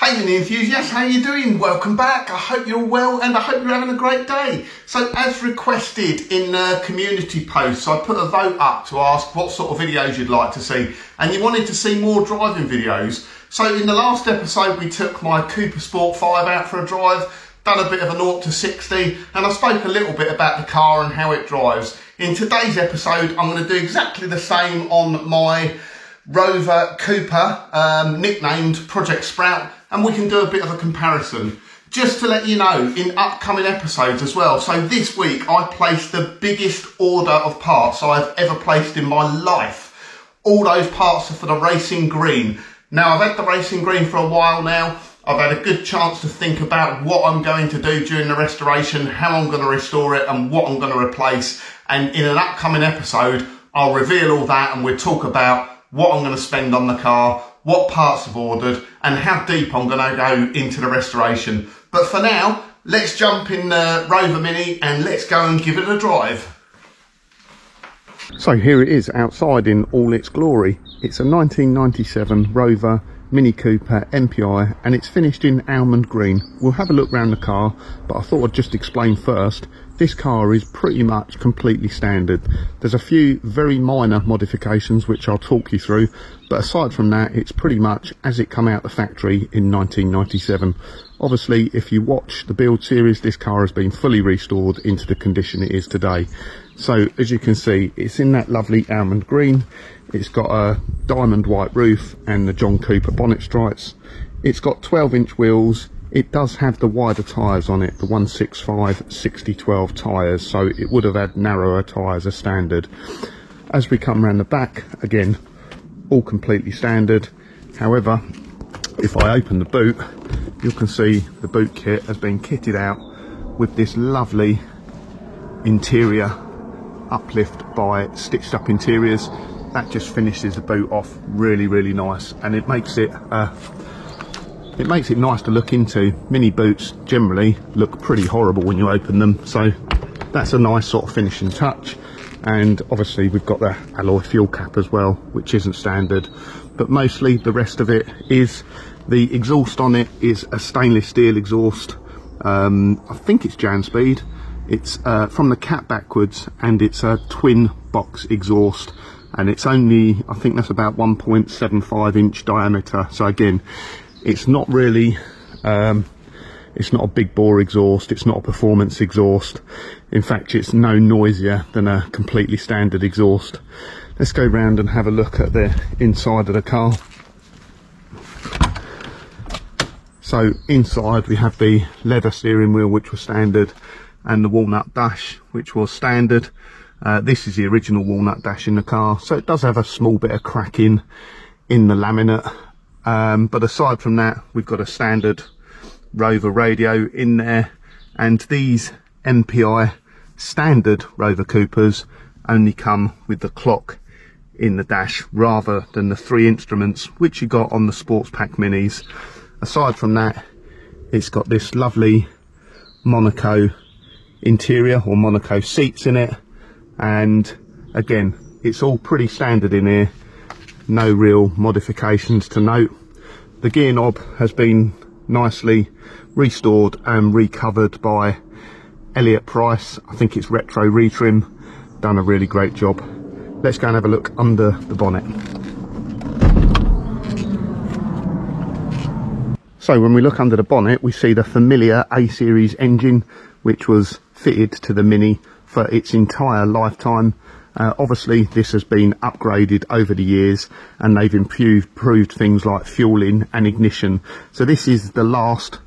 Hey Mini enthusiasts, how you doing? Welcome back. I hope you're well and I hope you're having a great day. So as requested in community posts, I put a vote up to ask what sort of videos you'd like to see, and you wanted to see more driving videos. So in the last episode we took my Cooper Sport 5 out for a drive, done a bit of a 0 to 60, and I spoke a little bit about the car and how it drives. In today's episode I'm going to do exactly the same on my Rover Cooper, nicknamed Project Sprout, and we can do a bit of a comparison. Just to let you know, in upcoming episodes as well, so this week I placed the biggest order of parts I've ever placed in my life. All those parts are for the Racing Green. Now I've had the Racing Green for a while now. I've had a good chance to think about what I'm going to do during the restoration, how I'm going to restore it and what I'm going to replace. And in an upcoming episode, I'll reveal all that and we'll talk about what I'm going to spend on the car, what parts I've ordered, and how deep I'm going to go into the restoration. But for now, let's jump in the Rover Mini and let's go and give it a drive. So here it is outside in all its glory. It's a 1997 Rover Mini Cooper MPI and it's finished in almond green. We'll have a look around the car, but I thought I'd just explain first. This car is pretty much completely standard. There's a few very minor modifications which I'll talk you through, but aside from that it's pretty much as it come out the factory in 1997. Obviously if you watch the build series, this car has been fully restored into the condition it is today. So as you can see, it's in that lovely almond green. It's got a diamond white roof and the John Cooper bonnet stripes. It's got 12-inch wheels. It does have the wider tyres on it, the 165 60/12 tyres, so it would have had narrower tyres as standard. As we come around the back, again, all completely standard. However, if I open the boot, you can see the boot kit has been kitted out with this lovely interior uplift by Stitched Up Interiors. That just finishes the boot off really nice, and it makes it nice to look into. Mini boots generally look pretty horrible when you open them, so that's a nice sort of finishing touch. And obviously we've got the alloy fuel cap as well, which isn't standard, but mostly the rest of it is. The exhaust on it is a stainless steel exhaust. I think it's Jan Speed. It's from the cap backwards, and it's a twin box exhaust, and it's only, I think that's about 1.75 inch diameter. So again, it's not really it's not a big bore exhaust, it's not a performance exhaust. In fact, it's no noisier than a completely standard exhaust. Let's go round and have a look at the inside of the car. So inside we have the leather steering wheel, which was standard, and the walnut dash, which was standard. This is the original walnut dash in the car, so it does have a small bit of cracking in the laminate. But aside from that, we've got a standard Rover radio in there, and these MPI standard Rover Coopers only come with the clock in the dash rather than the 3 instruments which you got on the Sports Pack Minis. Aside from that, it's got this lovely Monaco interior, or Monaco seats in it, and again it's all pretty standard in here. No real modifications to note. The gear knob has been nicely restored and recovered by Elliott Price. I think it's retro retrim. Done a really great job. Let's go and have a look under the bonnet. So when we look under the bonnet, we see the familiar A-Series engine, which was fitted to the Mini for its entire lifetime. Obviously this has been upgraded over the years, and they've improved things like fueling and ignition. So this is the last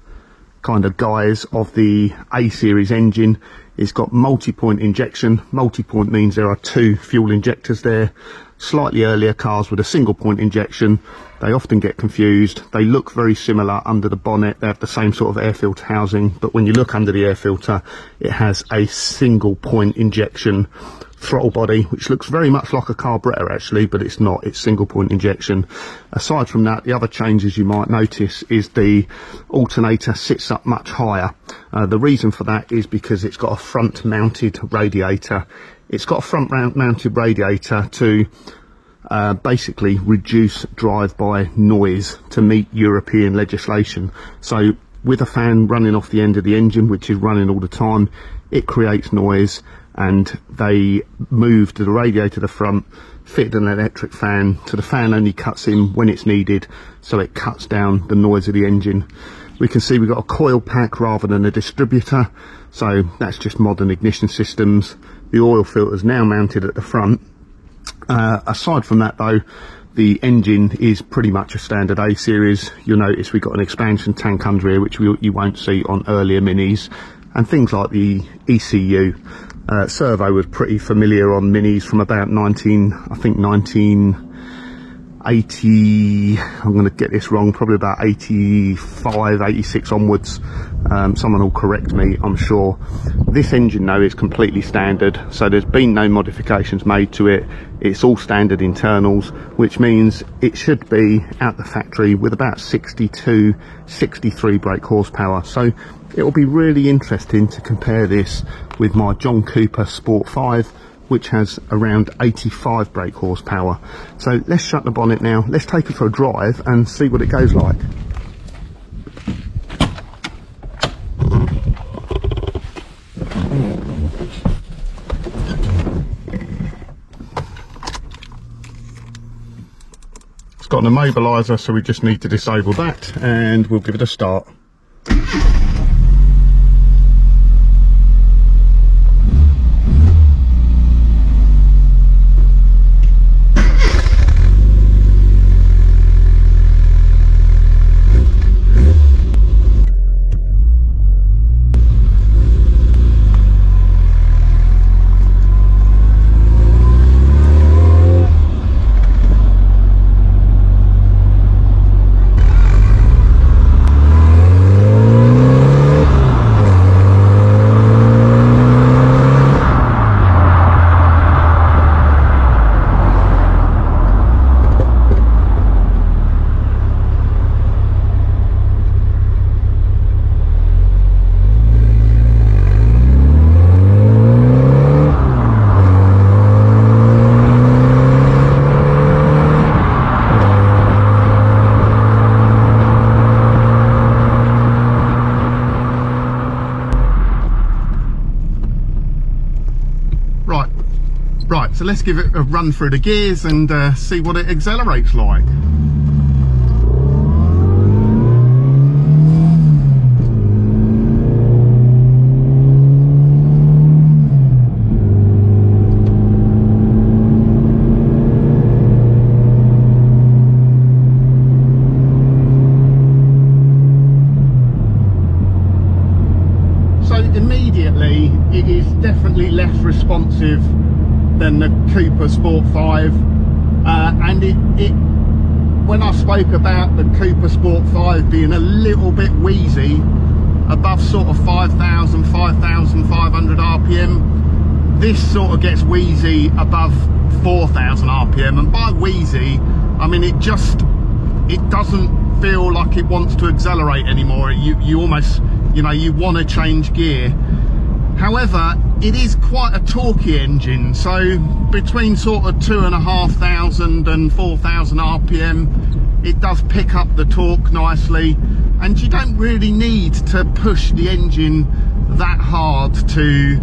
kind of guise of the A-Series engine. It's got multi-point injection. Multi-point means there are 2 fuel injectors there. Slightly earlier cars with a single point injection, they often get confused. They look very similar under the bonnet. They have the same sort of air filter housing, but when you look under the air filter, it has a single point injection throttle body, which looks very much like a carburetor actually, but it's not. It's single point injection. Aside from that, the other changes you might notice is the alternator sits up much higher. The reason for that is because it's got a front mounted radiator. It's got a front mounted radiator to basically reduce drive-by noise to meet European legislation. So with a fan running off the end of the engine, which is running all the time, it creates noise, and they moved the radiator to the front, fitted an electric fan, so the fan only cuts in when it's needed, so it cuts down the noise of the engine. We can see we've got a coil pack rather than a distributor, so that's just modern ignition systems. The oil filter is now mounted at the front. Aside from that though, the engine is pretty much a standard A series. You'll notice we've got an expansion tank under here, which you won't see on earlier Minis, and things like the ECU. Servo was pretty familiar on Minis from about 1980, I'm going to get this wrong, probably about 85, 86 onwards. Someone will correct me, I'm sure. This engine though is completely standard, so there's been no modifications made to it. It's all standard internals, which means it should be out the factory with about 62, 63 brake horsepower. So it will be really interesting to compare this with my John Cooper Sport 5, which has around 85 brake horsepower. So let's shut the bonnet now, let's take it for a drive and see what it goes like. It's got an immobiliser, so we just need to disable that and we'll give it a start. Right, so let's give it a run through the gears and see what it accelerates like. So immediately it is definitely less responsive than the Cooper Sport 5, and when I spoke about the Cooper Sport 5 being a little bit wheezy above sort of 5,000, 5,500 RPM, this sort of gets wheezy above 4,000 RPM, and by wheezy I mean it doesn't feel like it wants to accelerate anymore. You almost, you know, you want to change gear. However, it is quite a torquey engine, so between sort of 2,500 and 4,000 RPM, it does pick up the torque nicely, and you don't really need to push the engine that hard to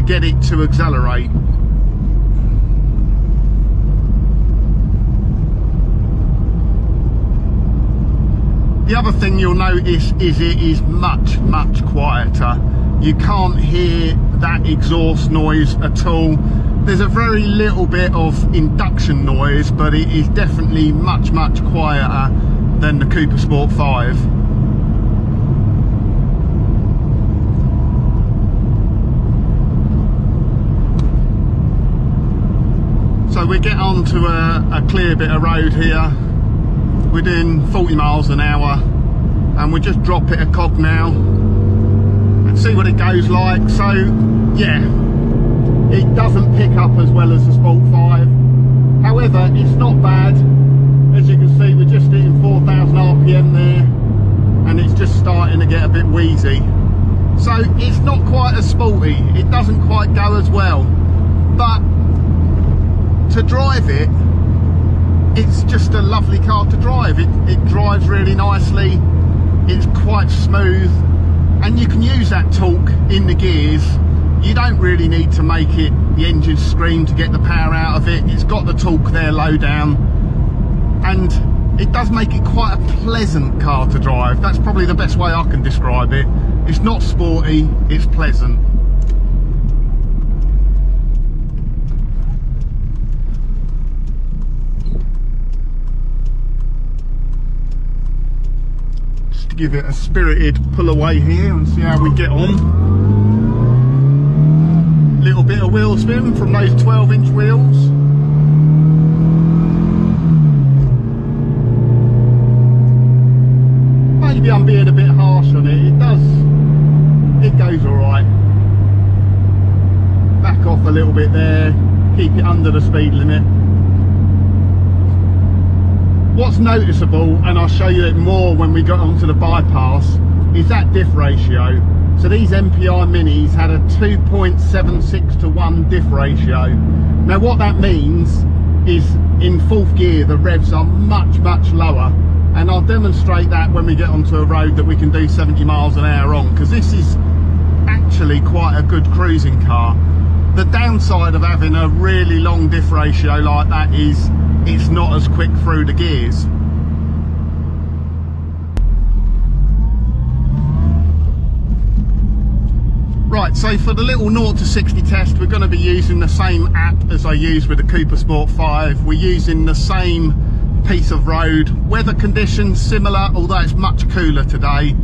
get it to accelerate. The other thing you'll notice is it is much quieter. You can't hear that exhaust noise at all. There's a very little bit of induction noise, but it is definitely much quieter than the Cooper Sport 5. So we get onto a clear bit of road here. We're doing 40 miles an hour, and we just drop it a cog now and see what it goes like. So yeah, it doesn't pick up as well as the Sport 5. However, it's not bad. As you can see, we're just hitting 4,000 RPM there, and it's just starting to get a bit wheezy. So it's not quite as sporty. It doesn't quite go as well. But to drive it, it's just a lovely car to drive. It drives really nicely, it's quite smooth, and you can use that torque in the gears. You don't really need to make the engine scream to get the power out of it. It's got the torque there low down, and it does make it quite a pleasant car to drive. That's probably the best way I can describe it. It's not sporty, it's pleasant. Just to give it a spirited pull away here and see how we get on. Little bit of wheel spin from those 12-inch wheels. Maybe I'm being a bit harsh on it. It goes all right. Back off a little bit there, keep it under the speed limit. What's noticeable, and I'll show you it more when we get onto the bypass, is that diff ratio. So these MPI Minis had a 2.76 to 1 diff ratio. Now what that means is in fourth gear the revs are much lower, and I'll demonstrate that when we get onto a road that we can do 70 miles an hour on, because this is actually quite a good cruising car. The downside of having a really long diff ratio like that is it's not as quick through the gears. Right, so for the little 0 to 60 test, we're going to be using the same app as I use with the Cooper Sport 5. We're using the same piece of road. Weather conditions similar, although it's much cooler today.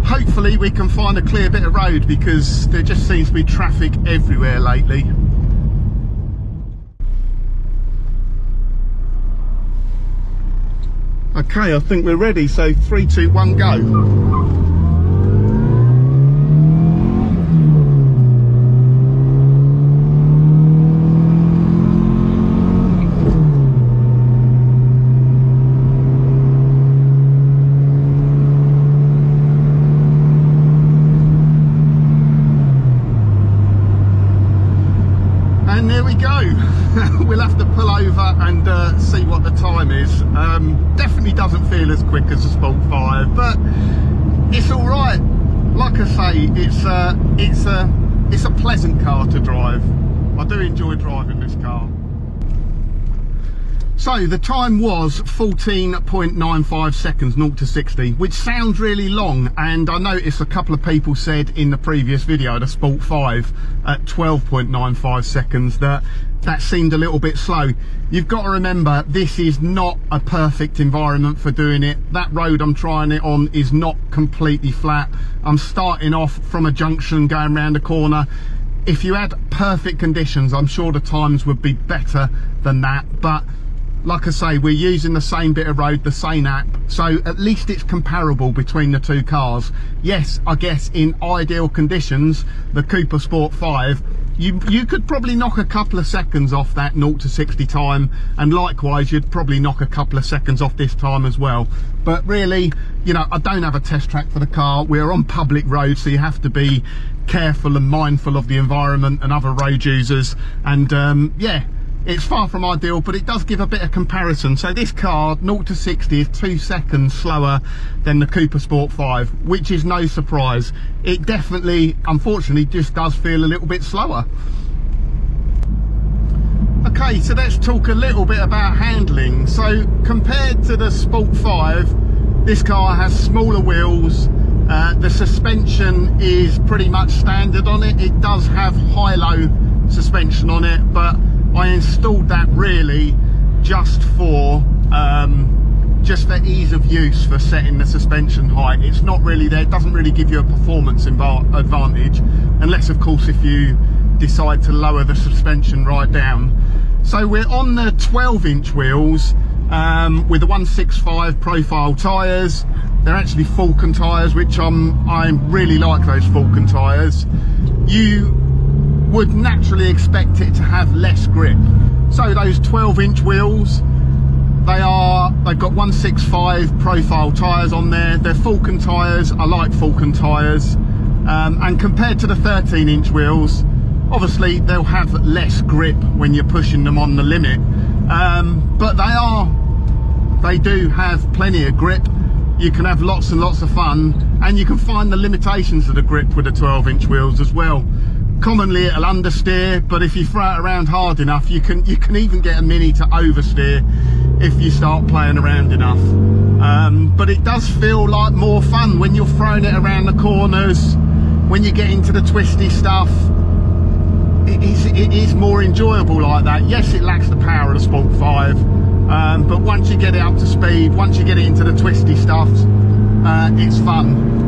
Hopefully we can find a clear bit of road, because there just seems to be traffic everywhere lately. Okay, I think we're ready, so 3, 2, 1, go. And there we go. We'll have to pull over and see what the time is. Definitely doesn't feel as quick as the Sport 5, but it's all right. Like I say, it's a pleasant car to drive. I do enjoy driving this car. So the time was 14.95 seconds, 0 to 60, which sounds really long, and I noticed a couple of people said in the previous video, the Sport 5 at 12.95 seconds, that seemed a little bit slow. You've got to remember, this is not a perfect environment for doing it. That road I'm trying it on is not completely flat. I'm starting off from a junction going round a corner. If you had perfect conditions, I'm sure the times would be better than that, but like I say, we're using the same bit of road, the same app, so at least it's comparable between the two cars. Yes, I guess in ideal conditions, the Cooper Sport 5, you could probably knock a couple of seconds off that 0 to 60 time, and likewise you'd probably knock a couple of seconds off this time as well. But really, you know, I don't have a test track for the car. We're on public roads, so you have to be careful and mindful of the environment and other road users, and yeah, it's far from ideal, but it does give a bit of comparison. So this car, 0 to 60, is 2 seconds slower than the Cooper Sport 5, which is no surprise. It definitely, unfortunately, just does feel a little bit slower. Okay, so let's talk a little bit about handling. So compared to the Sport 5, this car has smaller wheels. The suspension is pretty much standard on it. It does have high-low suspension on it, but I installed that really just for ease of use for setting the suspension height. It's not really there, it doesn't really give you a performance advantage, unless of course if you decide to lower the suspension right down. So we're on the 12-inch wheels with the 165 profile tyres. They're actually Falken tyres, which I really like those Falken tyres. You would naturally expect it to have less grip. So those 12-inch wheels, they've got 165 profile tyres on there. They're Falken tyres. I like Falken tyres. And compared to the 13-inch wheels, obviously they'll have less grip when you're pushing them on the limit. but they do have plenty of grip. You can have lots and lots of fun, and you can find the limitations of the grip with the 12-inch wheels as well. Commonly it'll understeer, but if you throw it around hard enough, you can even get a Mini to oversteer if you start playing around enough. But it does feel like more fun when you're throwing it around the corners, when you get into the twisty stuff. It is more enjoyable like that. Yes, it lacks the power of the Sport 5, but once you get it up to speed, once you get it into the twisty stuff, it's fun.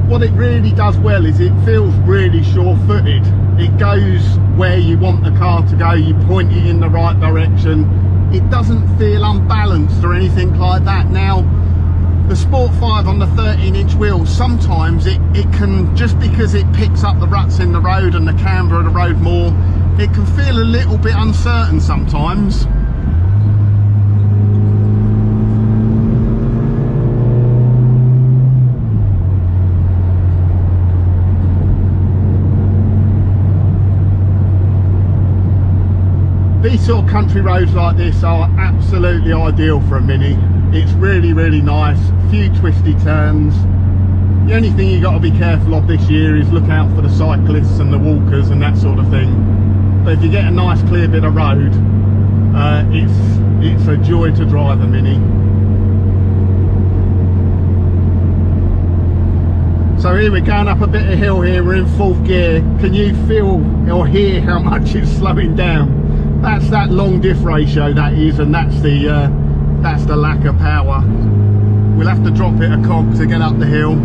What it really does well is it feels really sure-footed. It goes where you want the car to go, you point it in the right direction. It doesn't feel unbalanced or anything like that. Now, the Sport 5 on the 13-inch wheels, sometimes it can, just because it picks up the ruts in the road and the camber of the road more, it can feel a little bit uncertain sometimes. These sort of country roads like this are absolutely ideal for a Mini. It's really, really nice. Few twisty turns. The only thing you've got to be careful of this year is look out for the cyclists and the walkers and that sort of thing. But if you get a nice clear bit of road, it's a joy to drive a Mini. So here we're going up a bit of hill here, we're in 4th gear. Can you feel or hear how much it's slowing down? That's that long diff ratio, that is, and that's the lack of power. We'll have to drop it a cog to get up the hill.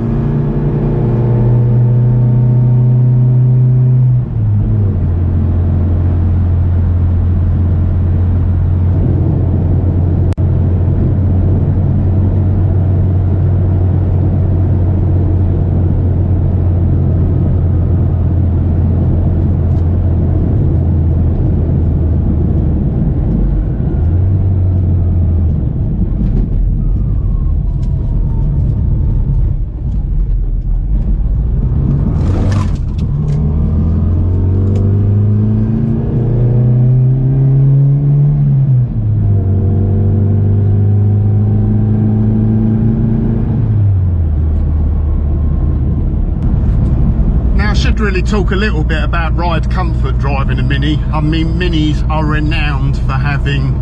Really talk a little bit about ride comfort driving a Mini. I mean, Minis are renowned for having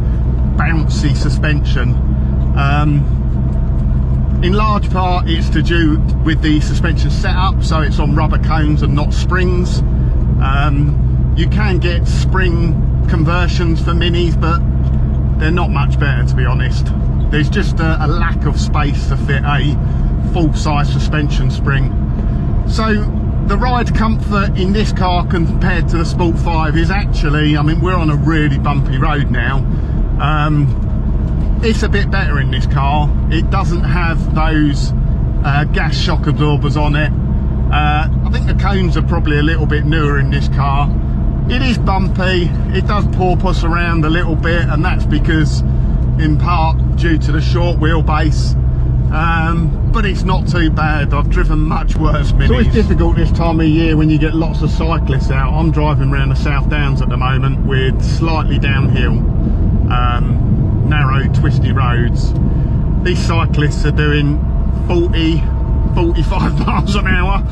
bouncy suspension. In large part it's to do with the suspension setup, so it's on rubber cones and not springs. You can get spring conversions for Minis, but they're not much better, to be honest. There's just a lack of space to fit a full-size suspension spring. So the ride comfort in this car compared to the Sport 5 is actually, I mean, we're on a really bumpy road now. It's a bit better in this car. It doesn't have those gas shock absorbers on it. I think the cones are probably a little bit newer in this car. It is bumpy. It does porpoise around a little bit, and that's because, in part, due to the short wheelbase. But it's not too bad. I've driven much worse Minis. So it's difficult this time of year when you get lots of cyclists out. I'm driving around the South Downs at the moment with slightly downhill, narrow, twisty roads. These cyclists are doing 40, 45 miles an hour.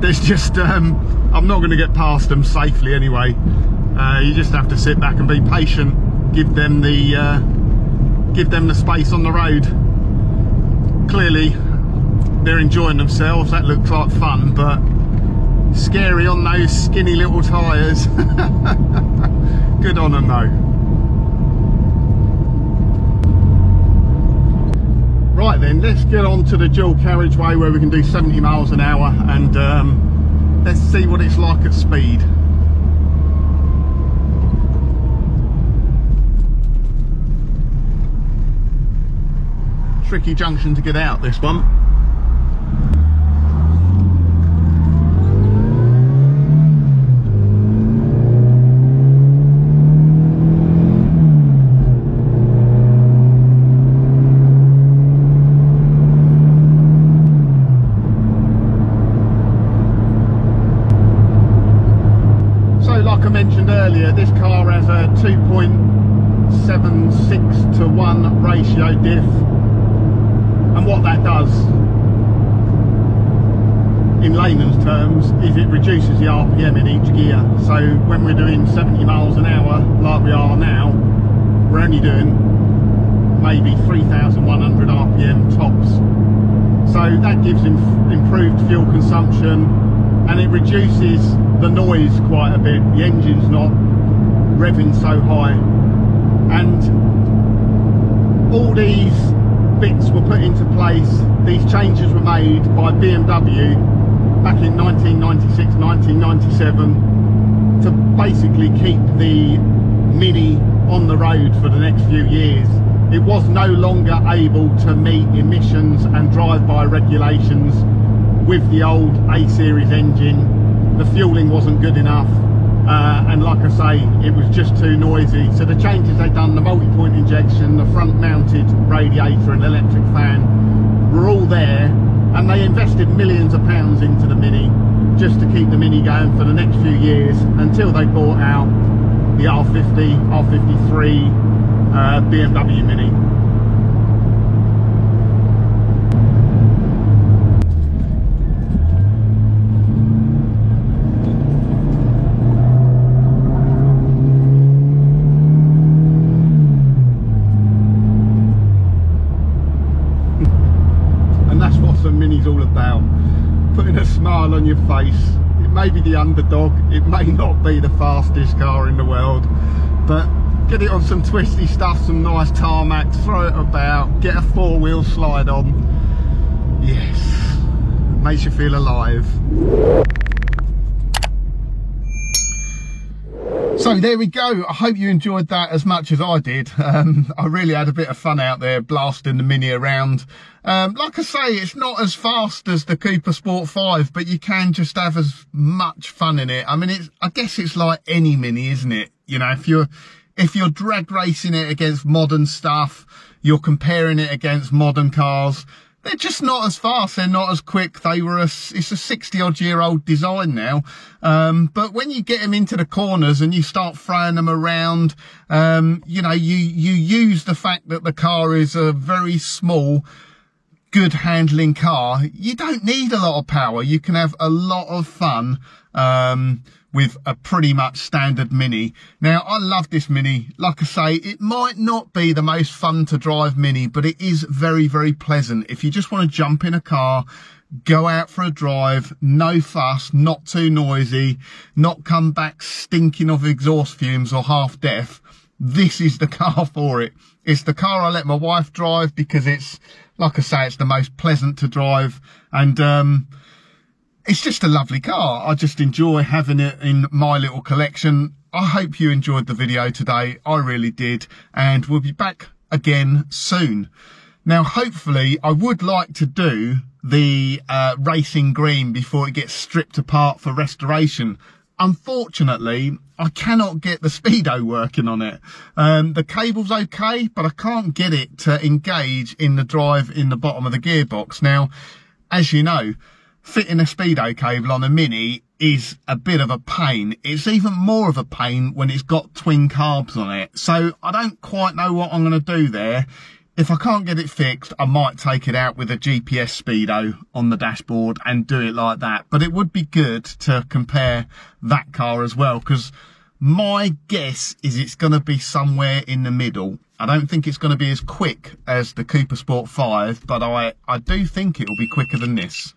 There's just, I'm not going to get past them safely anyway. You just have to sit back and be patient. Give them the space on the road. Clearly they're enjoying themselves, that looks like fun, but scary on those skinny little tyres. Good on them though. Right then, let's get on to the dual carriageway where we can do 70 miles an hour, and let's see what it's like at speed. Tricky junction to get out, this one. earlier, this car has a 2.76 to 1 ratio diff, and what that does in layman's terms is it reduces the RPM in each gear. So when we're doing 70 miles an hour like we are now, we're only doing maybe 3,100 RPM tops. So that gives improved fuel consumption, and it reduces the noise quite a bit. The engine's not revving so high, and all these bits were put into place. These changes were made by BMW back in 1996, 1997 to basically keep the Mini on the road for the next few years. It was no longer able to meet emissions and drive-by regulations with the old A-series engine. The fueling wasn't good enough, and like I say, it was just too noisy. So the changes they've done, the multi-point injection, the front-mounted radiator and electric fan, were all there, and they invested millions of pounds into the Mini just to keep the Mini going for the next few years until they bought out the R50, R53 BMW Mini. And that's what the Mini's all about, putting a smile on your face. It may be the underdog, it may not be the fastest car in the world, but get it on some twisty stuff, some nice tarmac, throw it about, get a four-wheel slide on. Yes, makes you feel alive. So there we go. I hope you enjoyed that as much as I did. I really had a bit of fun out there blasting the Mini around. Like I say, it's not as fast as the Cooper Sport 5, but you can just have as much fun in it. I mean, I guess it's like any Mini, isn't it? You know, if you're drag racing it against modern stuff, you're comparing it against modern cars, they're just not as fast, they're not as quick. It's a 60-odd-year-old design now. But when you get them into the corners and you start throwing them around, you know, you use the fact that the car is a very small, good handling car. You don't need a lot of power. You can have a lot of fun with a pretty much standard Mini. Now, I love this Mini. Like I say, it might not be the most fun to drive Mini, but it is very, very pleasant. If you just want to jump in a car, go out for a drive, no fuss, not too noisy, not come back stinking of exhaust fumes or half deaf, this is the car for it. It's the car I let my wife drive because it's, like I say, it's the most pleasant to drive, and it's just a lovely car. I just enjoy having it in my little collection. I hope you enjoyed the video today. I really did. And we'll be back again soon. Now, hopefully, I would like to do the racing green before it gets stripped apart for restoration. Unfortunately, I cannot get the speedo working on it. The cable's okay, but I can't get it to engage in the drive in the bottom of the gearbox. Now, as you know, fitting a speedo cable on a Mini is a bit of a pain. It's even more of a pain when it's got twin carbs on it. So I don't quite know what I'm going to do there. If I can't get it fixed, I might take it out with a GPS speedo on the dashboard and do it like that. But it would be good to compare that car as well, because my guess is it's going to be somewhere in the middle. I don't think it's going to be as quick as the Cooper Sport 5, but I do think it will be quicker than this.